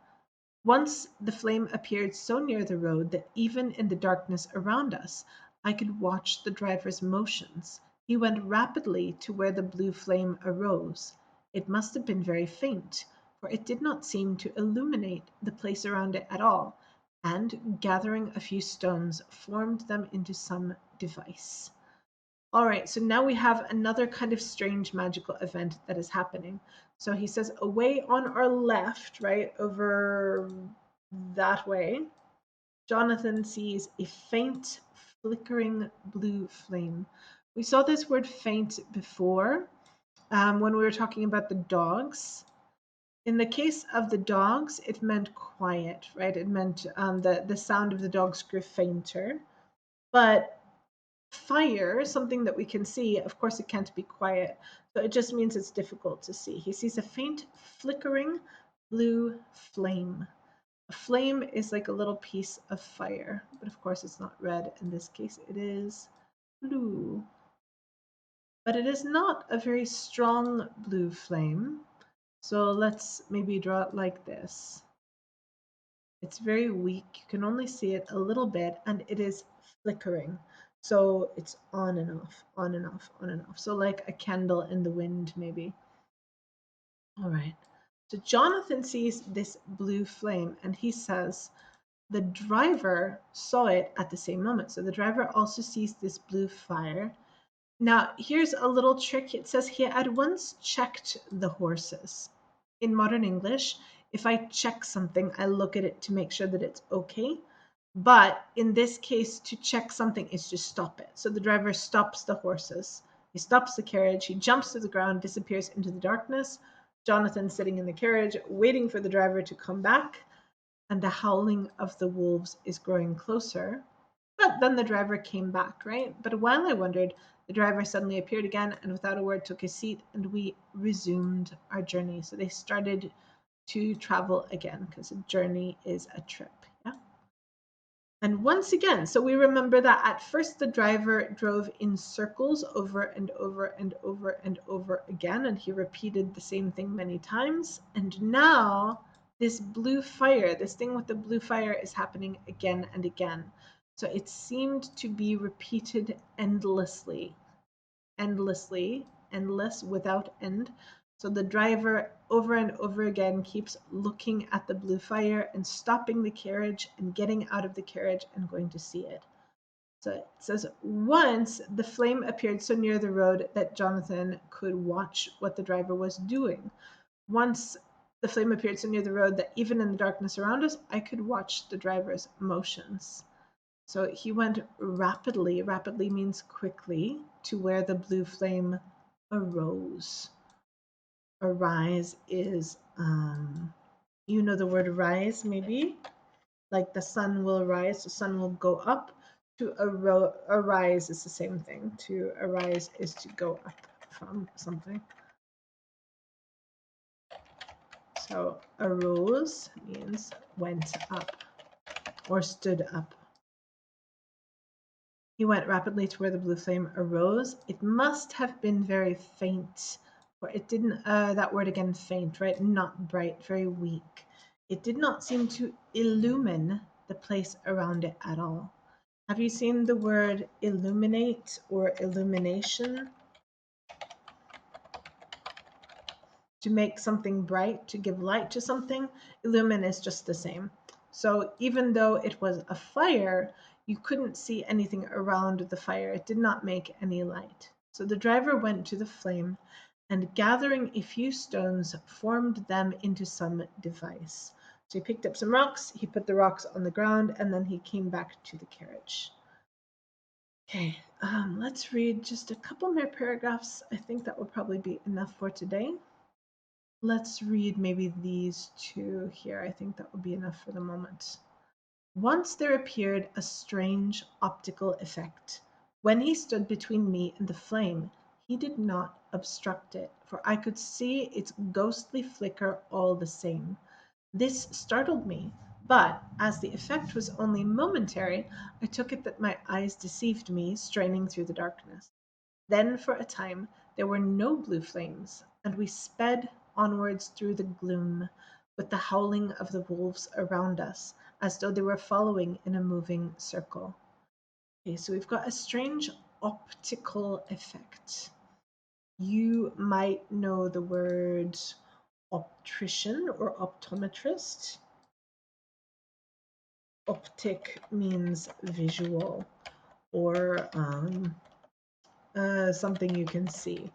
A: Once the flame appeared so near the road that even in the darkness around us, I could watch the driver's motions. He went rapidly to where the blue flame arose. It must have been very faint, for it did not seem to illuminate the place around it at all, and gathering a few stones, formed them into some device. All right, so now we have another kind of strange magical event that is happening. So he says, away on our left, right, over that way, Jonathan sees a faint, flickering blue flame. We saw this word faint before when we were talking about the dogs. In the case of the dogs, it meant quiet, right? It meant the sound of the dogs grew fainter. But fire, something that we can see, of course, it can't be quiet. So it just means it's difficult to see. He sees a faint, flickering blue flame. A flame is like a little piece of fire, but of course, it's not red. In this case, it is blue. But it is not a very strong blue flame. So let's maybe draw it like this. It's very weak. You can only see it a little bit, and it is flickering. So it's on and off, on and off, on and off. So like a candle in the wind, maybe. All right. So Jonathan sees this blue flame, and he says the driver saw it at the same moment. So the driver also sees this blue fire. Now, here's a little trick. It says he at once checked the horses. In modern English, if I check something, I look at it to make sure that it's okay. But in this case, to check something is to stop it. So the driver stops the horses. He stops the carriage. He jumps to the ground, disappears into the darkness. Jonathan sitting in the carriage, waiting for the driver to come back. And the howling of the wolves is growing closer. But then the driver came back, right? But while I wondered, the driver suddenly appeared again and without a word took his seat, and we resumed our journey. So they started to travel again because a journey is a trip. Yeah. And once again, so we remember that at first the driver drove in circles over and over and over and over again, and he repeated the same thing many times. And now this blue fire, this thing with the blue fire, is happening again and again. So it seemed to be repeated endlessly, endless without end. So the driver over and over again keeps looking at the blue fire and stopping the carriage and getting out of the carriage and going to see it. So it says, once the flame appeared so near the road that Jonathan could watch what the driver was doing. Once the flame appeared so near the road that even in the darkness around us, I could watch the driver's motions. So he went rapidly, rapidly means quickly, to where the blue flame arose. Arise is, you know the word rise, maybe? Like the sun will rise, the sun will go up. To arise is the same thing. To arise is to go up from something. So arose means went up or stood up. He went rapidly to where the blue flame arose. It must have been very faint, for it didn't, that word again, faint, right? Not bright, very weak. It did not seem to illumine the place around it at all. Have you seen the word illuminate or illumination? To make something bright, to give light to something, illumine is just the same. So even though it was a fire, you couldn't see anything around the fire. It did not make any light. So the driver went to the flame and gathering a few stones, formed them into some device. So he picked up some rocks, he put the rocks on the ground, and then he came back to the carriage. Okay, let's read just a couple more paragraphs. I think that will probably be enough for today. Let's read maybe these two here. I think that would be enough for the moment. Once there appeared a strange optical effect. When he stood between me and the flame, he did not obstruct it, for I could see its ghostly flicker all the same. This startled me, but as the effect was only momentary, I took it that my eyes deceived me, straining through the darkness. Then for a time there were no blue flames, and we sped onwards through the gloom, with the howling of the wolves around us, as though they were following in a moving circle. Okay, so we've got a strange optical effect. You might know the word optician or optometrist. Optic means visual or something you can see.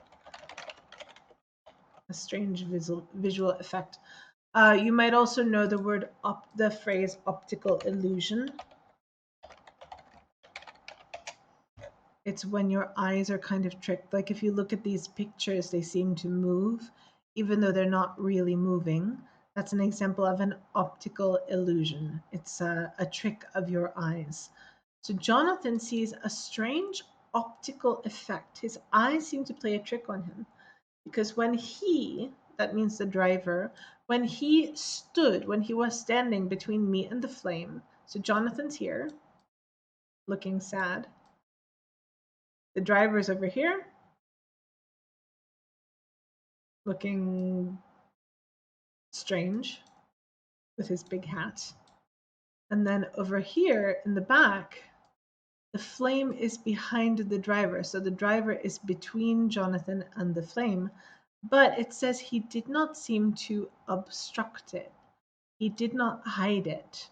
A: A strange visual effect. You might also know the word the phrase optical illusion. It's when your eyes are kind of tricked. Like if you look at these pictures, they seem to move, even though they're not really moving. That's an example of an optical illusion. It's a trick of your eyes. So Jonathan sees a strange optical effect. His eyes seem to play a trick on him. Because that means the driver, when he stood, when he was standing between me and the flame, so Jonathan's here, looking sad. The driver's over here, looking strange with his big hat. And then over here in the back, the flame is behind the driver. So the driver is between Jonathan and the flame. But it says he did not seem to obstruct it. He did not hide it.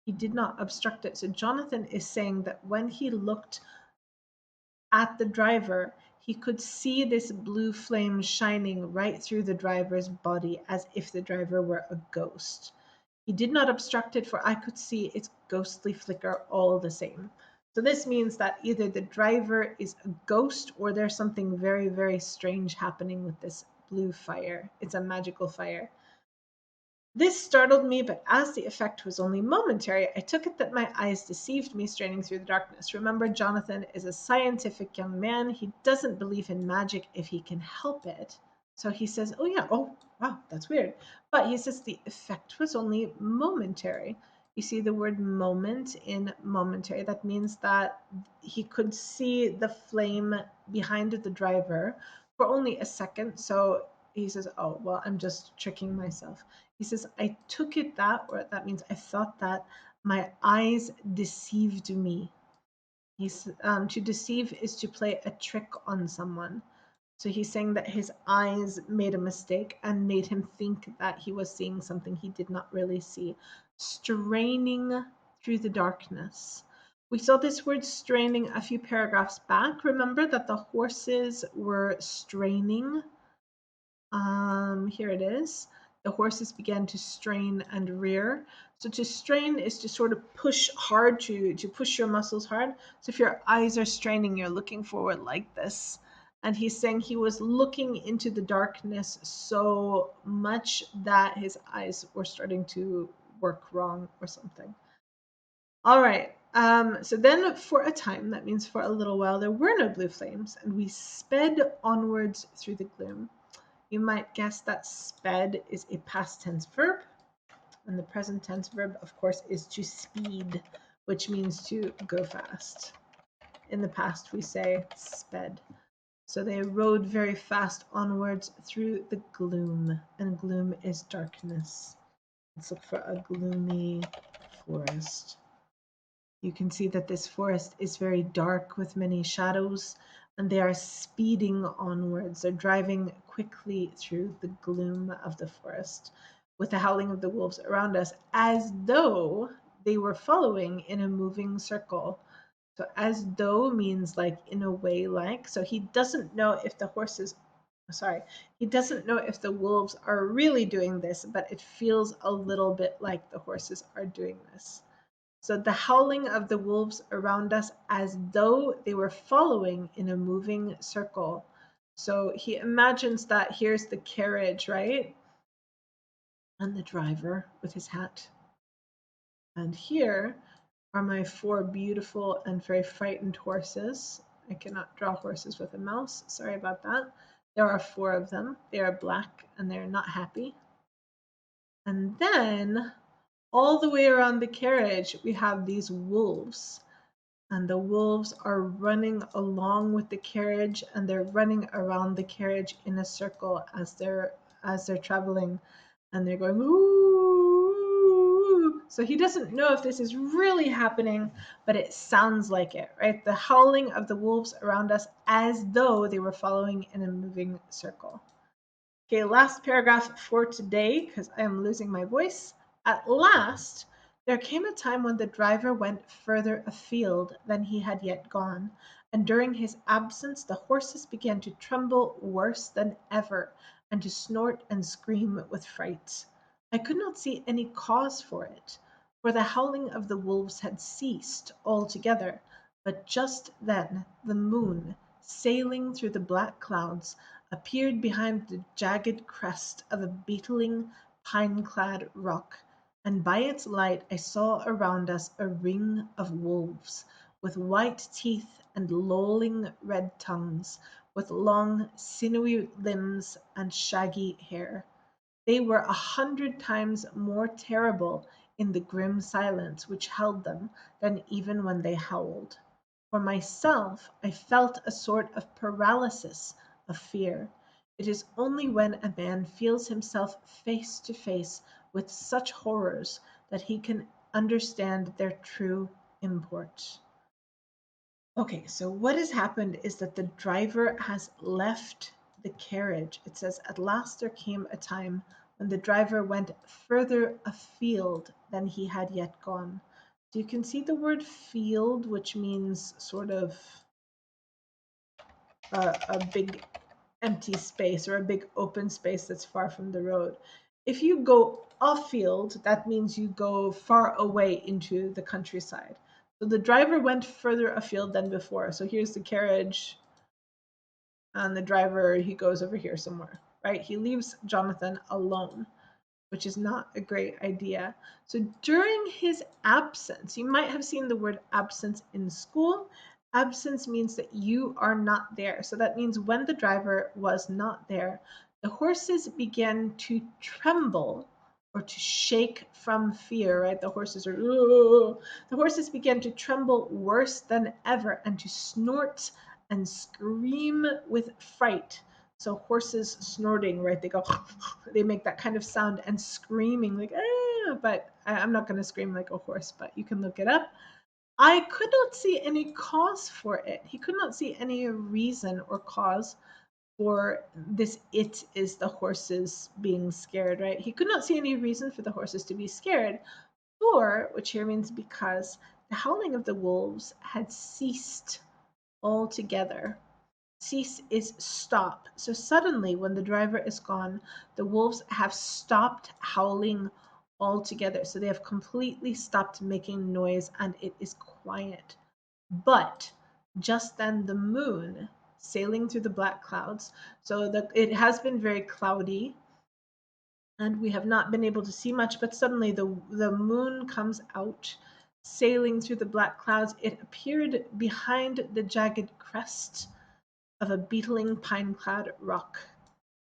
A: He did not obstruct it. So Jonathan is saying that when he looked at the driver, he could see this blue flame shining right through the driver's body as if the driver were a ghost. He did not obstruct it, for I could see its ghostly flicker all the same. So this means that either the driver is a ghost or there's something very, very strange happening with this blue fire. It's a magical fire. This startled me, but as the effect was only momentary, I took it that my eyes deceived me, straining through the darkness. Remember, Jonathan is a scientific young man. He doesn't believe in magic if he can help it. So he says, oh, yeah, oh, wow, that's weird. But he says the effect was only momentary. You see the word moment in momentary. That means that he could see the flame behind the driver for only a second. So he says, oh, well, I'm just tricking myself. He says, I took it that, or that means I thought that my eyes deceived me. To deceive is to play a trick on someone. So he's saying that his eyes made a mistake and made him think that he was seeing something he did not really see. Straining through the darkness. We saw this word straining a few paragraphs back. Remember that the horses were straining. Here it is. The horses began to strain and rear. So to strain is to sort of push hard, to push your muscles hard. So if your eyes are straining, you're looking forward like this. And he's saying he was looking into the darkness so much that his eyes were starting to work wrong or something. All right. So then for a time, that means for a little while, there were no blue flames, and we sped onwards through the gloom. You might guess that sped is a past tense verb, and the present tense verb, of course, is to speed, which means to go fast. In the past, we say sped. So they rode very fast onwards through the gloom, and gloom is darkness. Let's look for a gloomy forest. You can see that this forest is very dark with many shadows, and they are speeding onwards. They're driving quickly through the gloom of the forest with the howling of the wolves around us, as though they were following in a moving circle. So as though means like in a way like. So he doesn't know if the horses, sorry, he doesn't know if the wolves are really doing this, but it feels a little bit like the horses are doing this. So the howling of the wolves around us as though they were following in a moving circle. So he imagines that here's the carriage, right? and the driver with his hat. And here are my four beautiful and very frightened horses. I cannot draw horses with a mouse. Sorry about that. There are four of them. They are black and they're not happy. And then all the way around the carriage, we have these wolves. And the wolves are running along with the carriage and they're running around the carriage in a circle as they're traveling, and they're going ooh. So he doesn't know if this is really happening, but it sounds like it, right? The howling of the wolves around us as though they were following in a moving circle. Okay, last paragraph for today because I am losing my voice. At last, there came a time when the driver went further afield than he had yet gone, and during his absence the horses began to tremble worse than ever, and to snort and scream with fright. I could not see any cause for it, for the howling of the wolves had ceased altogether, but just then the moon, sailing through the black clouds, appeared behind the jagged crest of a beetling, pine-clad rock, and by its light I saw around us a ring of wolves, with white teeth and lolling red tongues, with long, sinewy limbs and shaggy hair. They were 100 times more terrible in the grim silence which held them than even when they howled. For myself, I felt a sort of paralysis of fear. It is only when a man feels himself face to face with such horrors that he can understand their true import. Okay, so what has happened is that the driver has left the carriage. It says, at last there came a time when the driver went further afield than he had yet gone. So you can see the word field, which means sort of a big empty space or a big open space that's far from the road. If you go afield, that means you go far away into the countryside. So the driver went further afield than before. So here's the carriage, and the driver, he goes over here somewhere, right? He leaves Jonathan alone, which is not a great idea. So during his absence, you might have seen the word absence in school. Absence means that you are not there. So that means when the driver was not there, the horses began to tremble or to shake from fear, right? The horses are, "Ugh." The horses began to tremble worse than ever and to snort and scream with fright. So horses snorting, right? They go, they make that kind of sound, and screaming like, ah, but I'm not going to scream like a horse, but you can look it up. I could not see any cause for it. He could not see any reason or cause for this. It is the horses being scared, right? He could not see any reason for the horses to be scared, for, which here means because, the howling of the wolves had ceased altogether. Cease is stop. So suddenly, when the driver is gone, the wolves have stopped howling altogether. So they have completely stopped making noise and it is quiet. But just then, the moon, sailing through the black clouds, so it has been very cloudy and we have not been able to see much, but suddenly the moon comes out, sailing through the black clouds. It appeared behind the jagged crest of a beetling pine-clad rock.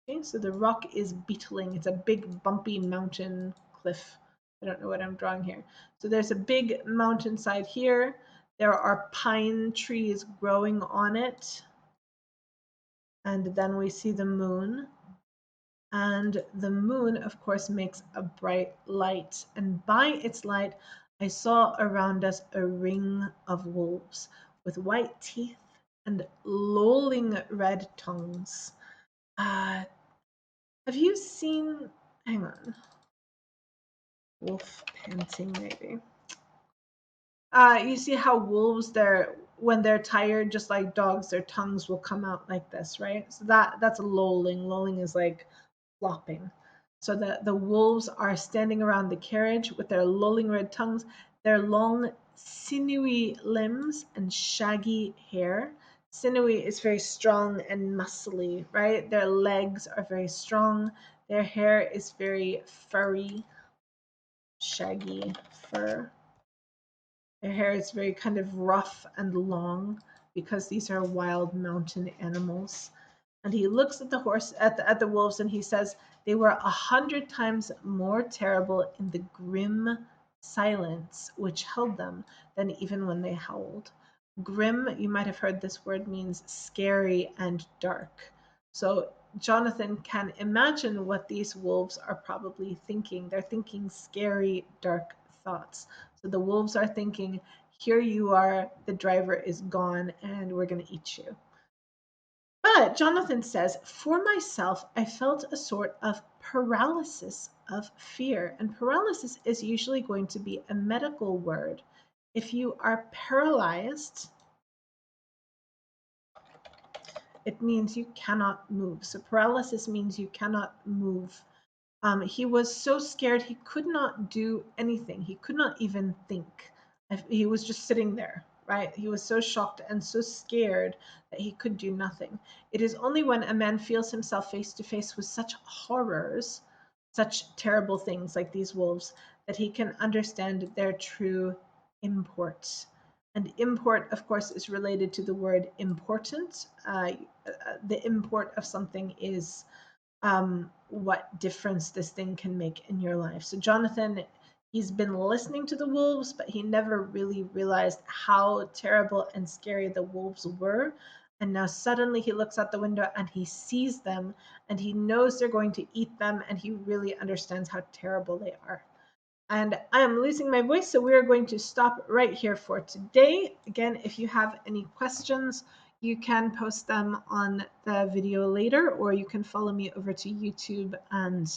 A: Okay, so the rock is beetling. It's a big bumpy mountain cliff. I don't know what I'm drawing here. So there's a big mountainside here. There are pine trees growing on it. And then we see the moon. And the moon, of course, makes a bright light. And by its light, I saw around us a ring of wolves with white teeth and lolling red tongues. Have you seen, hang on, wolf panting maybe? You see how wolves, when they're tired, just like dogs, their tongues will come out like this, right? So that's lolling. Lolling is like flopping. So the wolves are standing around the carriage with their lolling red tongues, their long, sinewy limbs and shaggy hair. Sinewy is very strong and muscly, right? Their legs are very strong. Their hair is very furry, shaggy fur. Their hair is very kind of rough and long because these are wild mountain animals. And he looks at the horse at the wolves and he says they were 100 times more terrible in the grim silence which held them than even when they howled. Grim, you might have heard this word, means scary and dark. So Jonathan can imagine what these wolves are probably thinking. They're thinking scary, dark thoughts. So the wolves are thinking, here you are, the driver is gone, and we're going to eat you. But Jonathan says, for myself, I felt a sort of paralysis of fear. And paralysis is usually going to be a medical word. If you are paralyzed, it means you cannot move. So paralysis means you cannot move. He was so scared he could not do anything. He could not even think. He was just sitting there, right? He was so shocked and so scared that he could do nothing. It is only when a man feels himself face to face with such horrors, such terrible things like these wolves, that he can understand their true import. And import, of course, is related to the word important. The import of something is what difference this thing can make in your life. So Jonathan, he's been listening to the wolves, but he never really realized how terrible and scary the wolves were. And now suddenly he looks out the window and he sees them and he knows they're going to eat them and he really understands how terrible they are. And I am losing my voice, so we are going to stop right here for today. Again, if you have any questions, you can post them on the video later, or you can follow me over to YouTube and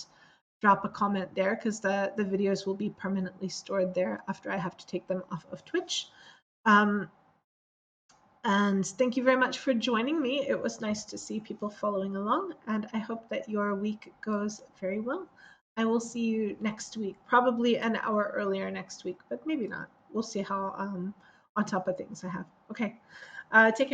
A: drop a comment there because the videos will be permanently stored there after I have to take them off of Twitch. And thank you very much for joining me. It was nice to see people following along, and I hope that your week goes very well. I will see you next week, probably an hour earlier next week, but maybe not. We'll see how on top of things I have. Okay, take care.